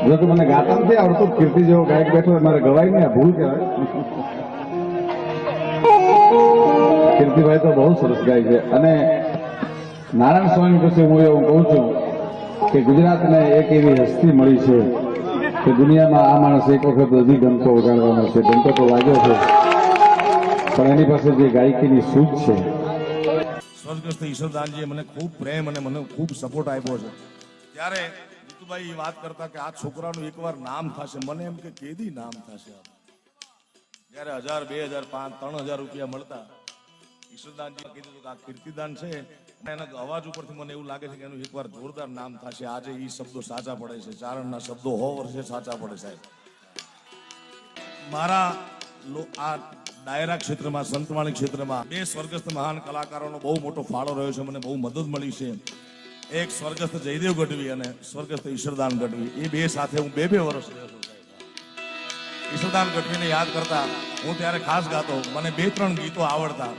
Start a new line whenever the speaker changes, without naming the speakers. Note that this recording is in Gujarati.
જો કે મને ગાતા નથી આવડતું, કીર્તિ જેવો ગાયક બેઠો મારે ગવાય નહીં, આ ભૂલ કહેવાય. કીર્તિભાઈ તો બહુ સરસ ગાય છે. અને નારાયણ સ્વામી પછી હું એવું કહું છું કે ગુજરાતને એક એવી હસ્તી મળી છે કે દુનિયામાં આ માણસ એક વખત હજી ડંકો વગાડવાનો છે. ડંકો તો વાગ્યો છે, પણ એની પાસે જે ગાયકીની સૂઝ છે.
સ્વર્ગસ્થ ઈશ્વરદાનજીએ મને ખૂબ પ્રેમ અને મને ખૂબ સપોર્ટ આપ્યો છે. ત્યારે જીતુભાઈ વાત કરતા કે આ છોકરાનું એકવાર નામ થશે, મને એમ કે કેદી નામ થશે. જયારે 1000, 2000, 5000, 3000 રૂપિયા મળતા, ઈશ્વરદાનજીએ કીધું કે આ કીર્તિદાન છે, એના અવાજ ઉપરથી મને એવું લાગે છે કે એનું એકવાર જોરદાર નામ થશે. આજે એ શબ્દો સાચા પડે છે. ચારણના શબ્દો 100 વર્ષે સાચા પડે સાહેબ. મારા આ ડાયરા ક્ષેત્રમાં, સંતવાણી ક્ષેત્રમાં બે સ્વર્ગસ્થ મહાન કલાકારોનો બહુ મોટો ફાળો રહ્યો છે. મને બહુ મદદ મળી છે. એક સ્વર્ગસ્થ જયદેવ ગઢવી અને સ્વર્ગસ્થ ઈશ્વરદાન ગઢવી, એ બે સાથે હું 2-2 વર્ષ રહ્યો છું સાહેબ. ઈશ્વરદાન ગઢવીને યાદ કરતા હું ત્યારે ખાસ ગાતો. મને 2-3 ગીતો આવડતા.